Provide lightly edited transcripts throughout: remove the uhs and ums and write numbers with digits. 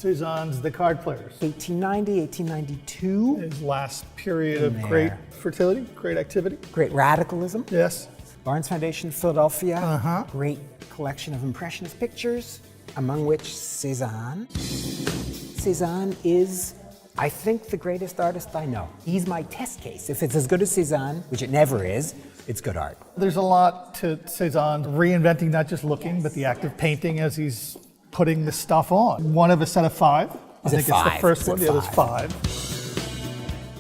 Cézanne's The Card Players. 1890, 1892. His last period of great fertility, great activity. Great radicalism. Yes. Barnes Foundation, Philadelphia. Great collection of impressionist pictures, among which Cézanne. Cézanne is, I think, the greatest artist I know. He's my test case. If it's as good as Cézanne, which it never is, it's good art. There's a lot to Cézanne reinventing not just looking, but the act of painting as he's putting the stuff on. One of a set of five. I think it's the first one, the other's five.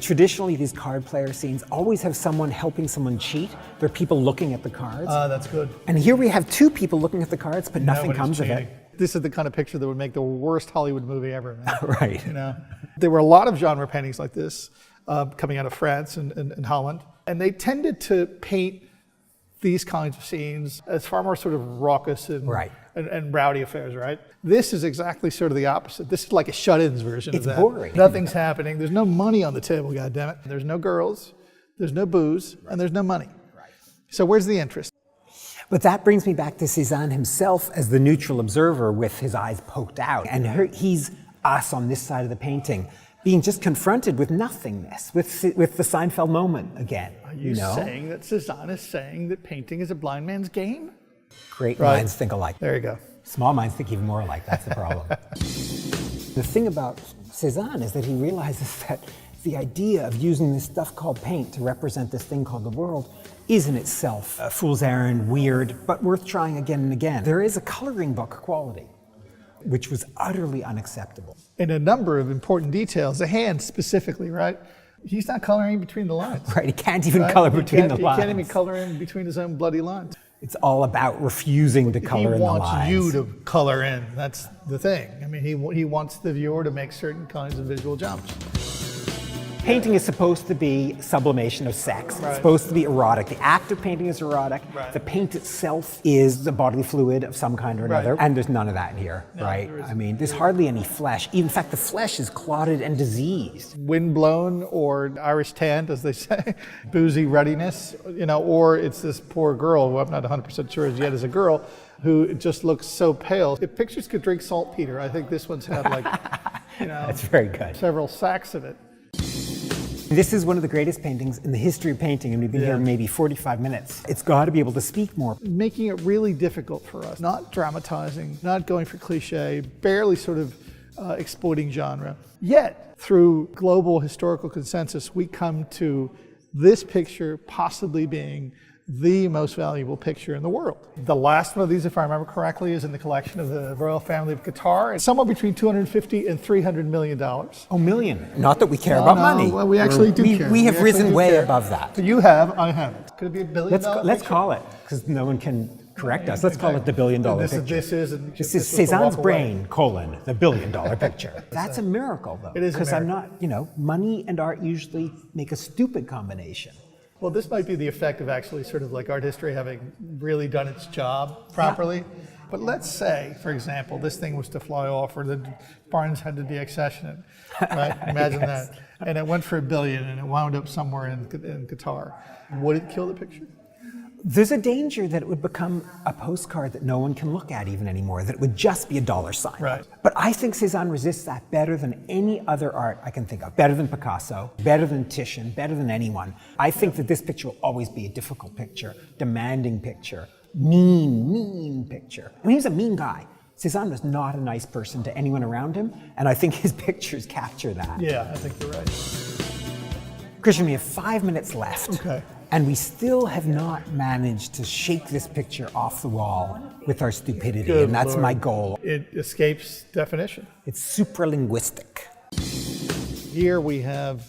Traditionally, these card player scenes always have someone helping someone cheat. There are people looking at the cards. That's good. And here we have two people looking at the cards, but nothing comes of it. This is the kind of picture that would make the worst Hollywood movie ever. Man. Right. You know, there were a lot of genre paintings like this coming out of France and Holland, and they tended to paint these kinds of scenes as far more sort of raucous and rowdy affairs, right? This is exactly sort of the opposite. This is like a shut-ins version of that. It's boring. Nothing's happening. There's no money on the table, goddammit. There's no girls, there's no booze, and there's no money. Right. So where's the interest? But that brings me back to Cézanne himself as the neutral observer with his eyes poked out. And he's us on this side of the painting, being just confronted with nothingness, with the Seinfeld moment again. Are you saying that Cézanne is saying that painting is a blind man's game? Great minds think alike. There you go. Small minds think even more alike. That's the problem. The thing about Cézanne is that he realizes that the idea of using this stuff called paint to represent this thing called the world is in itself a fool's errand, weird, but worth trying again and again. There is a coloring book quality, which was utterly unacceptable. In a number of important details, the hand specifically, right? He's not coloring between the lines. Right, he can't even color between the lines. He can't even color in between his own bloody lines. It's all about refusing to color in the lines. He wants you to color in, that's the thing. I mean, he wants the viewer to make certain kinds of visual jumps. Painting is supposed to be sublimation of sex. Right. It's supposed to be erotic. The act of painting is erotic. Right. The paint itself is the bodily fluid of some kind or another. And there's none of that in here, right? I mean, there's hardly any flesh. In fact, the flesh is clotted and diseased. Windblown or Irish tanned, as they say, boozy ruddiness, you know, or it's this poor girl who I'm not 100% sure as yet is a girl who just looks so pale. If pictures could drink saltpeter, I think this one's had like, you know, that's very good. Several sacks of it. This is one of the greatest paintings in the history of painting, and we've been here maybe 45 minutes. It's got to be able to speak more. Making it really difficult for us, not dramatizing, not going for cliche, barely sort of exploiting genre. Yet, through global historical consensus, we come to this picture possibly being the most valuable picture in the world. The last one of these, if I remember correctly, is in the collection of the royal family of Qatar. It's somewhere between $250 and $300 million. Oh, million. Not that we care about money. Well, we actually do care. We have risen way above that. So you have, I haven't. Could it be $1 billion? Let's call it, because no one can correct us. Let's call it the $1 billion picture. This is Cézanne's brain, the $1 billion picture. That's a miracle, though. It is a miracle. Because I'm not, you know, money and art usually make a stupid combination. Well, this might be the effect of actually sort of like art history having really done its job properly. Yeah. But let's say, for example, this thing was to fly off, or the Barnes had to deaccession it, right? Imagine that. And it went for $1 billion, and it wound up somewhere in Qatar. Would it kill the picture? There's a danger that it would become a postcard that no one can look at even anymore, that it would just be a dollar sign. Right. But I think Cézanne resists that better than any other art I can think of. Better than Picasso, better than Titian, better than anyone. I think that this picture will always be a difficult picture, demanding picture, mean picture. I mean, he was a mean guy. Cézanne was not a nice person to anyone around him, and I think his pictures capture that. Yeah, I think you're right. Christian, we have 5 minutes left. Okay. And we still have not managed to shake this picture off the wall with our stupidity, and that's my goal. It escapes definition. It's supralinguistic. Here we have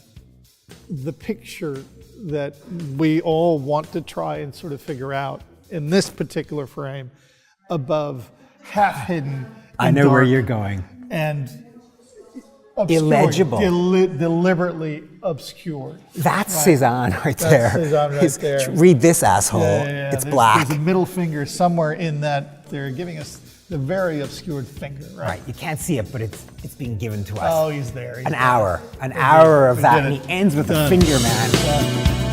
the picture that we all want to try and sort of figure out in this particular frame, above, half hidden. I know where you're going. And obscured, illegible. Deliberately obscured. That's Cézanne right there. That's Cézanne right there. Read this asshole. Yeah. It's black. There's a middle finger somewhere in that. They're giving us the very obscured finger, right? Right. You can't see it, but it's being given to us. Oh, he's there. An hour of that, and he ends with a finger, man.